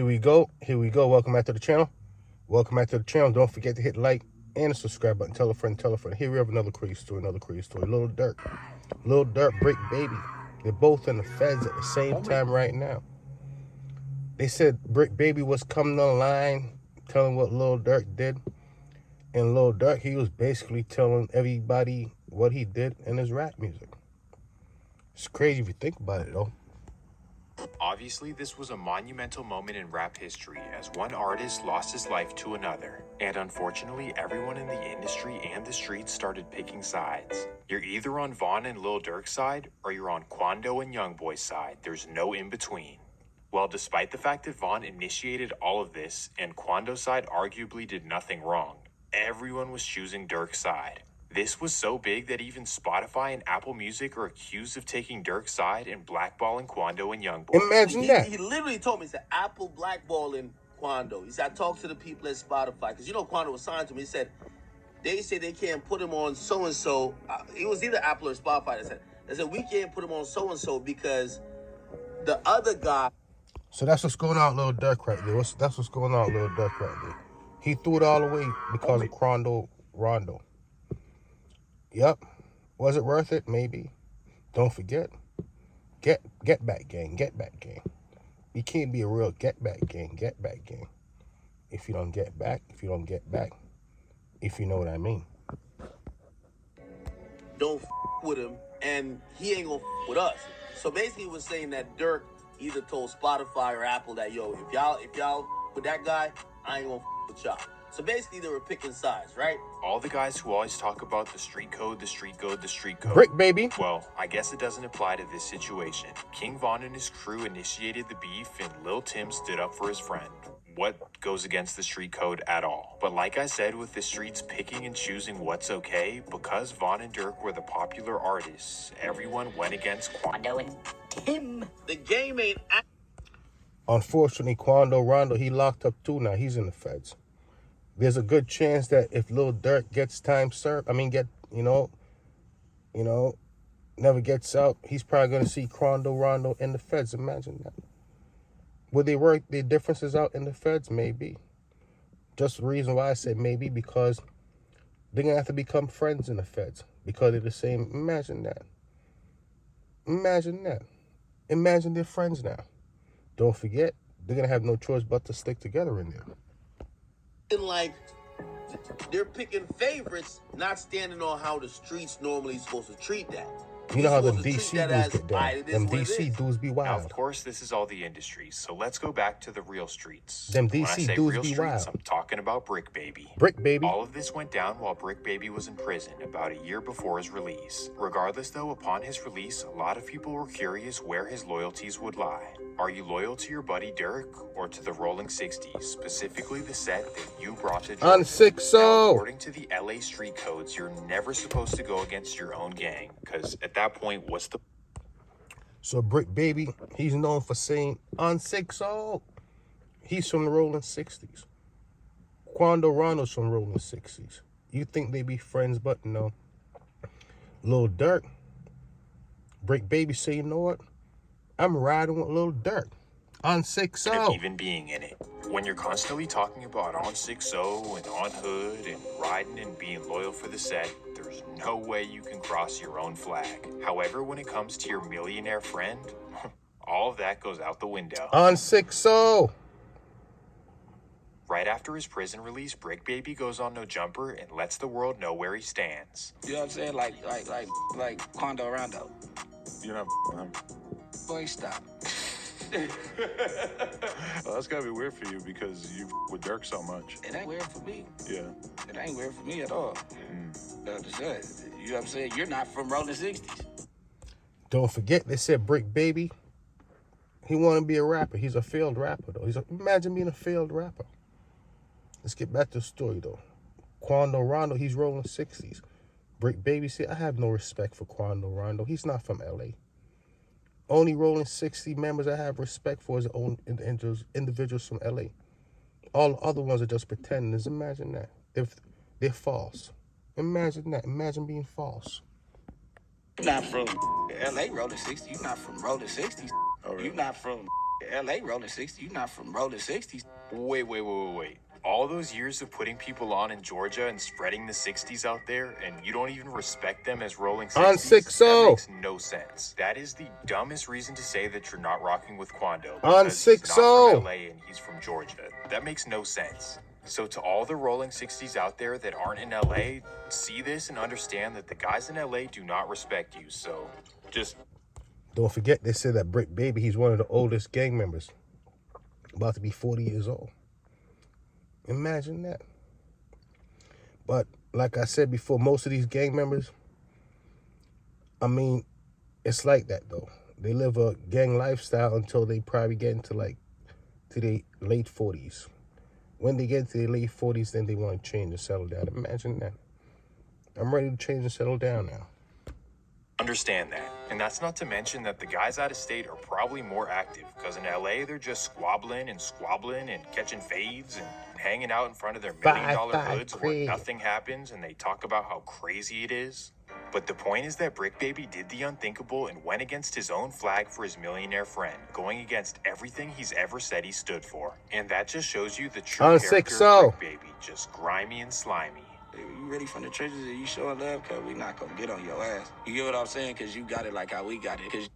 Here we go. Welcome back to the channel. Don't forget to hit like and the subscribe button. Tell a friend. Here we have another crazy story. Little Durk, Bricc Baby. They're both in the feds at the same time right now. They said Bricc Baby was coming online telling what Lil Durk did. And Lil Durk, he was basically telling everybody what he did in his rap music. It's crazy if you think about it, though. Obviously, this was a monumental moment in rap history as one artist lost his life to another. And unfortunately, everyone in the industry and the streets started picking sides. You're either on Von and Lil Durk's side, or you're on Quando and Youngboy's side. There's no in between. Well, despite the fact that Von initiated all of this, and Quando's side arguably did nothing wrong, everyone was choosing Durk's side. This was so big that even Spotify and Apple Music are accused of taking Durk's side and blackballing Quando and Youngboy. Imagine that. He literally told me, he said, Apple blackballing Quando. He said, I talked to the people at Spotify, because you know Quando was signed to me. He said, they say they can't put him on so-and-so. It was either Apple or Spotify that said, we can't put him on so-and-so because the other guy. So that's what's going on, Lil Durk right there. That's what's going on, Lil Durk right there. He threw it all away because of Quando Rondo. Yep. Was it worth it? Maybe. Don't forget. Get back gang. You can't be a real get back gang. If you don't get back. If you know what I mean. Don't with him, and he ain't gonna with us. So basically, he was saying that Durk either told Spotify or Apple that, yo, if y'all with that guy, I ain't gonna with y'all. So basically, they were picking sides, right? All the guys who always talk about the street code. Bricc Baby. Well, I guess it doesn't apply to this situation. King Von and his crew initiated the beef, and Lil Tim stood up for his friend. What goes against the street code at all? But like I said, with the streets picking and choosing what's okay, because Von and Durk were the popular artists, everyone went against Quando and Tim. The game ain't. Unfortunately, Quando Rondo, he locked up too now. He's in the feds. There's a good chance that if Lil Durk gets time served, never gets out, he's probably going to see Quando Rondo in the feds. Imagine that. Will they work their differences out in the feds? Maybe. Just the reason why I said maybe, because they're going to have to become friends in the feds because they're the same. Imagine that. Imagine they're friends now. Don't forget, they're going to have no choice but to stick together in there. Like they're picking favorites, not standing on how the streets normally supposed to treat that. You know how them DC dudes get down. Them DC dudes be wild. Now, of course, this is all the industry, so let's go back to the real streets. Them When I DC say dudes real be streets, wild. I'm talking about Bricc Baby. Bricc Baby. All of this went down while Bricc Baby was in prison about a year before his release. Regardless, though, upon his release, a lot of people were curious where his loyalties would lie. Are you loyal to your buddy Durk or to the Rolling 60s, specifically the set that you brought to On 6-0. Now, according to the LA street codes, you're never supposed to go against your own gang, because at that point, what's the... So Bricc Baby, he's known for saying on 6-0. He's from the Rolling 60s. Quando Rondo's from Rolling 60s. You think they be friends, but no. Lil Durk, Bricc Baby say, you know what? I'm riding with Lil Durk on 6-0. Even being in it. When you're constantly talking about on 6-0 and on hood and riding and being loyal for the set, there's no way you can cross your own flag. However, when it comes to your millionaire friend, all of that goes out the window. On 6-0. Right after his prison release, Bricc Baby goes on No Jumper and lets the world know where he stands. You know what I'm saying? Like Quando Rondo. You're not him. Boy, stop. Well, that's gotta be weird for you because you with Durk so much. It ain't weird for me. Yeah. It ain't weird for me at all. You know what I'm saying? You're not from Rolling 60s. Don't forget, they said Bricc Baby, he want to be a rapper. He's a failed rapper, though. Imagine being a failed rapper. Let's get back to the story, though. Quando Rondo, he's Rolling 60s. Bricc Baby said, I have no respect for Quando Rondo. He's not from L.A. Only Rolling 60 members I have respect for is the own individuals from L.A. All the other ones are just pretenders. Imagine that. If they're false. Imagine that. Imagine being false. You're not from L.A. Rolling 60s. You're not from Rolling 60s. Oh, really? You're not from LA rolling 60. You not from rolling 60s. Wait. All those years of putting people on in Georgia and spreading the 60s out there, and you don't even respect them as rolling 60s? On 6-0. That makes no sense. That is the dumbest reason to say that you're not rocking with Quando. On Because he's not 6-0. from LA and he's from Georgia. That makes no sense. So to all the rolling 60s out there that aren't in LA, see this and understand that the guys in LA do not respect you. So just... Don't forget, they said that Bricc Baby, he's one of the oldest gang members. About to be 40 years old. Imagine that. But like I said before, most of these gang members, I mean, it's like that though. They live a gang lifestyle until they probably get into to their late 40s. When they get into their late 40s, then they want to change and settle down. Imagine that. I'm ready to change and settle down now. Understand that. And that's not to mention that the guys out of state are probably more active, because in LA they're just squabbling and catching fades and hanging out in front of their $1 million hoods where nothing happens and they talk about how crazy it is. But the point is that Bricc Baby did the unthinkable and went against his own flag for his millionaire friend, going against everything he's ever said he stood for. And that just shows you the true character of Bricc Baby, just grimy and slimy. You really from the trenches and you showing love, cause we not gonna get on your ass. You get what I'm saying? Cause you got it like how we got it. Cause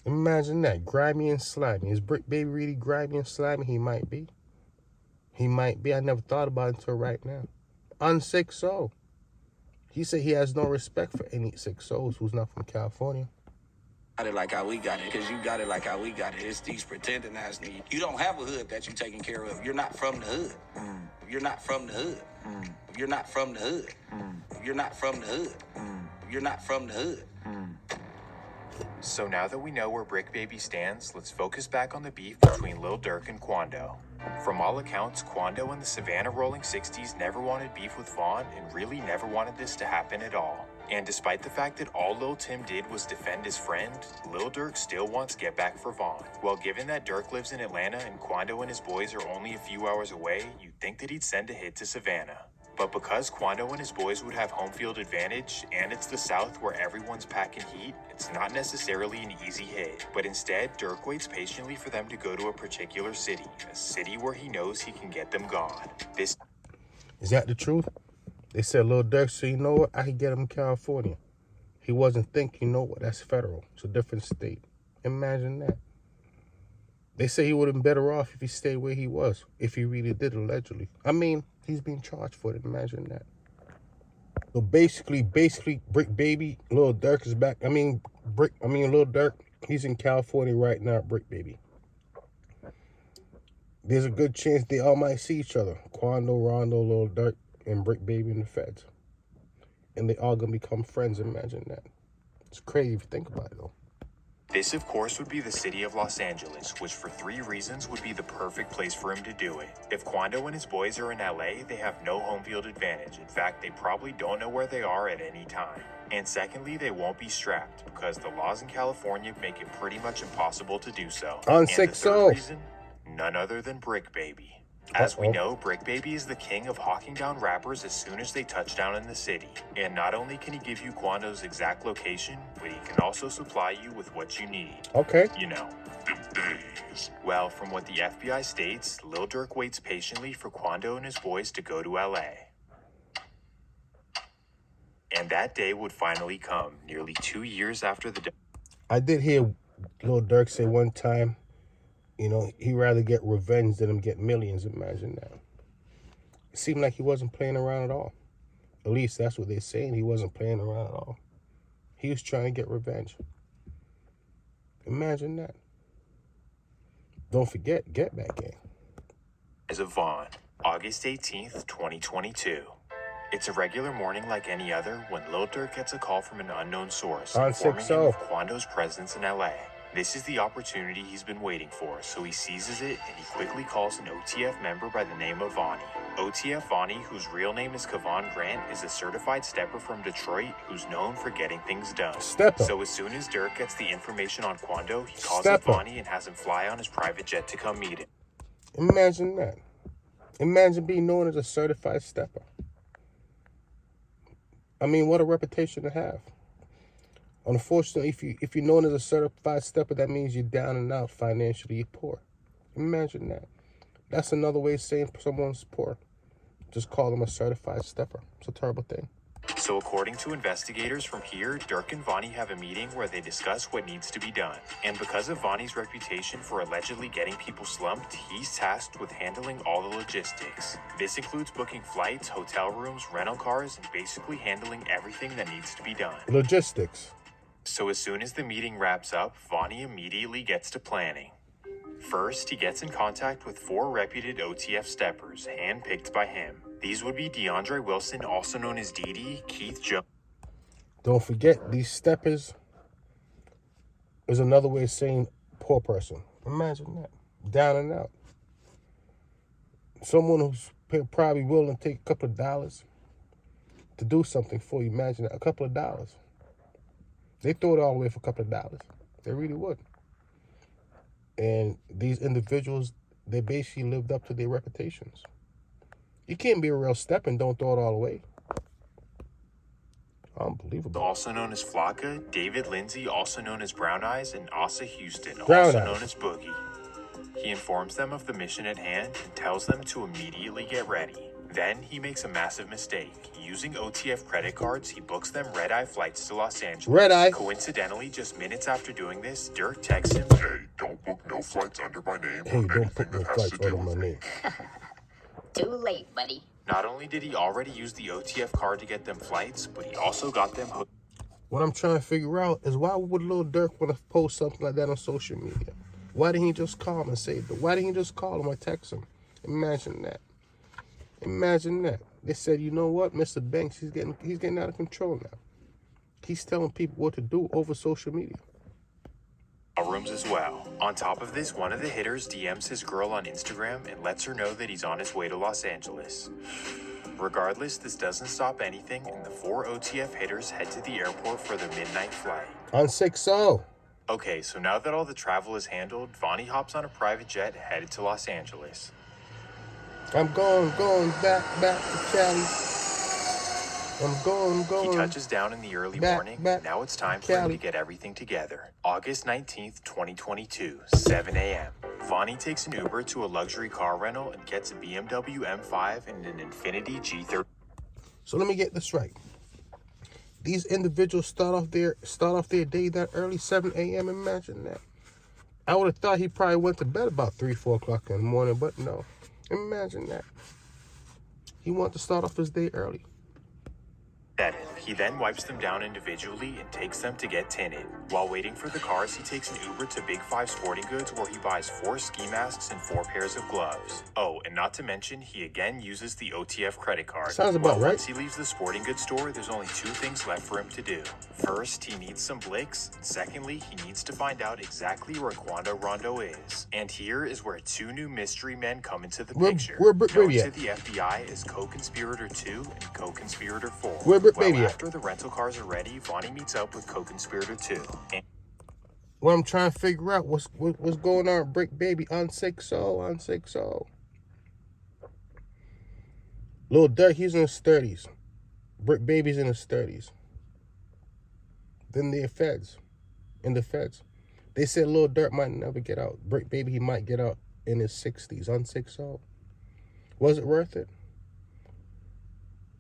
Imagine that, grimy and slimy. Is Bricc Baby really grimy and slimy? He might be. He might be. I never thought about it until right now. On 6-0. He said he has no respect for any 6-0s who's not from California. got it like how we got it, cause you got it like how we got it. It's these pretending ass niggas. You don't have a hood that you taking care of. You're not from the hood. You're not from the hood. You're not from the hood. You're not from the hood. You're not from the hood. So now that we know where Bricc Baby stands, let's focus back on the beef between Lil Durk and Quando. From all accounts, Quando and the Savannah Rolling 60s never wanted beef with Vaughn and really never wanted this to happen at all. And despite the fact that all Lil Tim did was defend his friend, Lil Durk still wants get back for Vaughn. Well, given that Durk lives in Atlanta and Quando and his boys are only a few hours away, you'd think that he'd send a hit to Savannah. But because Quando and his boys would have home field advantage, and it's the South where everyone's packing heat, it's not necessarily an easy hit. But instead, Durk waits patiently for them to go to a particular city, a city where he knows he can get them gone. This Is that the truth? They said Lil Durk said, you know what, I can get him in California. He wasn't thinking, you know what, that's federal. It's a different state. Imagine that. They say he would have been better off if he stayed where he was, if he really did, allegedly. I mean, he's being charged for it. Imagine that. So basically, Bricc Baby, Lil Durk is back. Lil Durk, he's in California right now, Bricc Baby. There's a good chance they all might see each other. Quando, Rondo, Lil Durk, and Bricc Baby and the Feds. And they all gonna become friends. Imagine that. It's crazy if you think about it, though. This, of course, would be the city of Los Angeles, which for 3 reasons would be the perfect place for him to do it. If Quando and his boys are in LA, they have no home field advantage. In fact, they probably don't know where they are at any time. And secondly, they won't be strapped, because the laws in California make it pretty much impossible to do so. On And the 6-0. third reason, none other than Bricc Baby. As we know, Bricc Baby is the king of hawking down rappers as soon as they touch down in the city. And not only can he give you Quando's exact location, but he can also supply you with what you need. Okay. You know, them days. Well, from what the FBI states, Lil Durk waits patiently for Quando and his boys to go to LA. And that day would finally come, nearly 2 years after the... I did hear Lil Durk say one time, you know, he'd rather get revenge than him get millions. Imagine that. It seemed like he wasn't playing around at all. At least that's what they're saying. He wasn't playing around at all. He was trying to get revenge. Imagine that. Don't forget, Get Back Gang. As of Vaughn, August 18th, 2022. It's a regular morning like any other when Lil Durk gets a call from an unknown source On informing 6-0. him of Quando's presence in LA. This is the opportunity he's been waiting for, so he seizes it and he quickly calls an OTF member by the name of Vonnie. OTF Vonnie, whose real name is Kevon Grant, is a certified stepper from Detroit who's known for getting things done. Stepper. So as soon as Durk gets the information on Quando, he calls up Stepper. Vonnie and has him fly on his private jet to come meet him. Imagine that. Imagine being known as a certified stepper. I mean, what a reputation to have. Unfortunately, if you're known as a certified stepper, that means you're down and out financially, you're poor. Imagine that. That's another way of saying someone's poor. Just call them a certified stepper. It's a terrible thing. So according to investigators from here, Durk and Vonnie have a meeting where they discuss what needs to be done. And because of Vonnie's reputation for allegedly getting people slumped, he's tasked with handling all the logistics. This includes booking flights, hotel rooms, rental cars, and basically handling everything that needs to be done. Logistics. So as soon as the meeting wraps up, Vonnie immediately gets to planning. First, he gets in contact with 4 reputed OTF steppers, handpicked by him. These would be DeAndre Wilson, also known as Didi, Keith Jones. Don't forget, these steppers is another way of saying poor person. Imagine that. Down and out. Someone who's probably willing to take a couple of dollars to do something for you. Imagine that. A couple of dollars. They throw it all away for a couple of dollars. They really would. And these individuals, they basically lived up to their reputations. You can't be a real step and don't throw it all away. Unbelievable. Also known as Flocka, David Lindsay, also known as Brown Eyes, and Asa Houston, Brown also Eyes. known as Boogie. He informs them of the mission at hand and tells them to immediately get ready. Then he makes a massive mistake. Using OTF credit cards, he books them red-eye flights to Los Angeles. Red-eye. Coincidentally, just minutes after doing this, Durk texts him, Hey, don't book no flights under my name. Hey, or don't anything put no that has flights to do under my with me. name. Too late, buddy. Not only did he already use the OTF card to get them flights, but he also got them hooked. What I'm trying to figure out is why would Lil Durk want to post something like that on social media? Why didn't he just call him and say that? Why didn't he just call him or text him? Imagine that. Imagine that. They said, you know what, Mr. Banks, he's getting out of control now. He's telling people what to do over social media. Rooms as well. On top of this, one of the hitters DMs his girl on Instagram and lets her know that he's on his way to Los Angeles. Regardless, this doesn't stop anything, and the 4 OTF hitters head to the airport for their midnight flight. On 6-0. Okay, so now that all the travel is handled, Vonnie hops on a private jet headed to Los Angeles. I'm going back to Cali. I'm going. He touches down in the early morning, and now it's time for him to get everything together. August 19th, 2022, 7 a.m. Vonnie takes an Uber to a luxury car rental and gets a BMW M5 and an Infiniti G30. So let me get this right. These individuals start off their day that early, 7 a.m. Imagine that. I would have thought he probably went to bed about 3-4 o'clock in the morning, but no. Imagine that. He wanted to start off his day early. He then wipes them down individually and takes them to get tinted. While waiting for the cars, he takes an Uber to Big 5 Sporting Goods where he buys 4 ski masks and 4 pairs of gloves. Oh, and not to mention, he again uses the OTF credit card. Sounds about right. Once he leaves the sporting goods store, there's only 2 things left for him to do. First, he needs some Briccs, and secondly, he needs to find out exactly where Quando Rondo is. And here is where 2 new mystery men come into the picture. Where Bricc known Baby to at? the FBI as Co-Conspirator 2 and Co-Conspirator 4. Where Bricc Baby at? After the rental cars are ready, Vonnie meets up with Co-Conspirator 2. And What I'm trying to figure out what's going on with Bricc Baby on 6-0. Lil Durk, he's in his 30s. Bricc Baby's in his 30s. Then the FEDS. They said Lil Durk might never get out. Bricc Baby, he might get out in his 60s on 6-0. Was it worth it?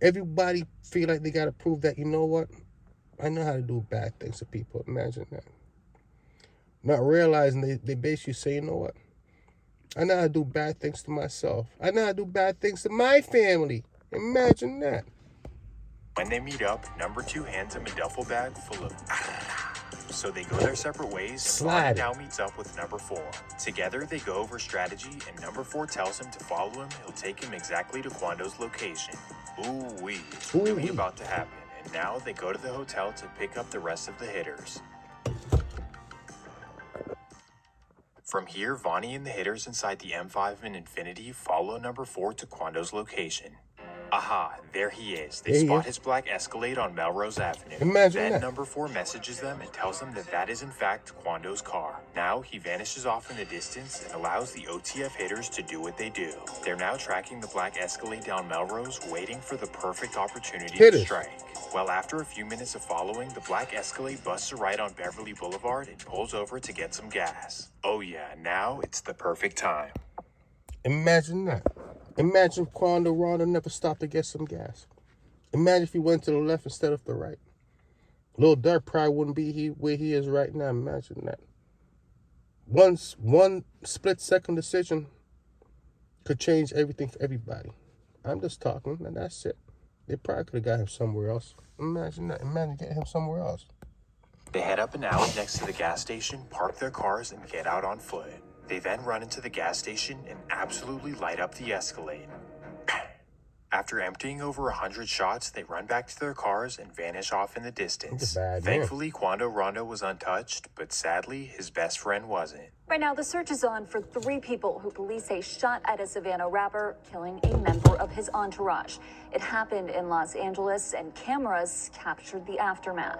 Everybody feel like they got to prove that, you know what? I know how to do bad things to people. Imagine that. Not realizing they basically say, you know what? I know how to do bad things to myself. I know how to do bad things to my family. Imagine that. when they meet up, number 2 hands him a duffel bag full of so they go their separate ways, and Vonnie now meets up with number 4. Together, they go over strategy, and number 4 tells him to follow him. He'll take him exactly to Quando's location. Ooh-wee, it's really about to happen. And now they go to the hotel to pick up the rest of the hitters. From here, Vonnie and the hitters inside the M5 and Infiniti follow number 4 to Quando's location. Aha, there he is. They There he spot is. his black Escalade on Melrose Avenue. Imagine Then that. number 4 messages them and tells them that that is in fact Quando's car. Now he vanishes off in the distance and allows the OTF hitters to do what they do. They're now tracking the black Escalade down Melrose, waiting for the perfect opportunity to Hitters. strike. Well, after a few minutes of following, the black Escalade busts a right on Beverly Boulevard and pulls over to get some gas. Oh yeah, now it's the perfect time. Imagine that. Imagine if Quando Rondo never stopped to get some gas. Imagine if he went to the left instead of the right. Lil Durk probably wouldn't be where he is right now. Imagine that. One split-second decision could change everything for everybody. I'm just talking, and that's it. They probably could have got him somewhere else. Imagine that. Imagine getting him somewhere else. They head up an alley next to the gas station, park their cars, and get out on foot. They then run into the gas station and absolutely light up the Escalade. After emptying over 100 shots, they run back to their cars and vanish off in the distance. He's a bad man. Thankfully, Quando Rondo was untouched, but sadly, his best friend wasn't. Right now, the search is on for 3 people who police say shot at a Savannah rapper, killing a member of his entourage. It happened in Los Angeles, and cameras captured the aftermath.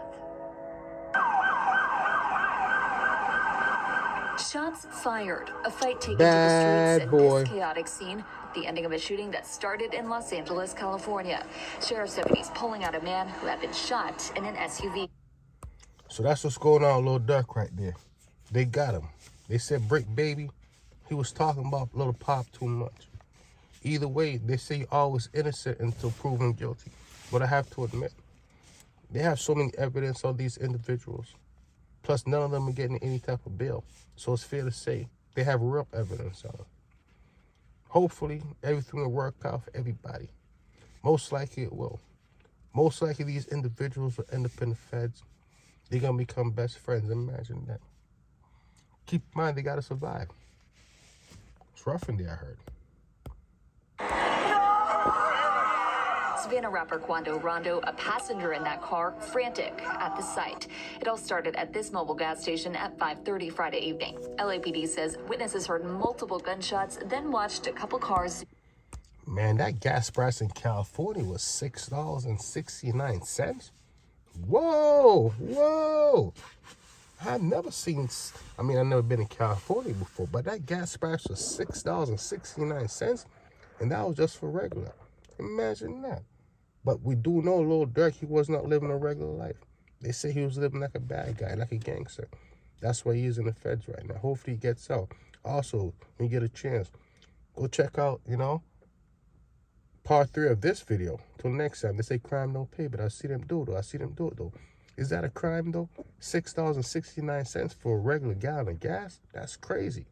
Shots fired, a fight taken Bad to the streets, boy. and this chaotic scene, the ending of a shooting that started in Los Angeles, California. Sheriff's deputies pulling out a man who had been shot in an SUV. So that's what's going on, Lil Durk right there. They got him. They said Bricc baby. He was talking about Lil Pop too much. Either way, they say he always innocent until proven guilty. But I have to admit, they have so many evidence on these individuals. Plus, none of them are getting any type of bail. So it's fair to say they have real evidence on them. Hopefully, everything will work out for everybody. Most likely it will. Most likely these individuals will end up in the feds. They're going to become best friends. Imagine that. Keep in mind, they got to survive. It's rough in there, I heard. Savannah rapper Quando Rondo, a passenger in that car, frantic at the site. It all started at this mobile gas station at 5:30 Friday evening. LAPD says witnesses heard multiple gunshots, then watched a couple cars. Man, that gas price in California was $6.69. Whoa, whoa. I've never seen, I've never been in California before, but that gas price was $6.69, and that was just for regular. Imagine that. But we do know Lil Durk, he was not living a regular life. They say he was living like a bad guy, like a gangster. That's why he is in the feds right now. Hopefully he gets out. Also, when you get a chance, go check out, part 3 of this video. Till next time, they say crime don't pay, but I see them do it though. Is that a crime though? $6.69 for a regular gallon of gas? That's crazy.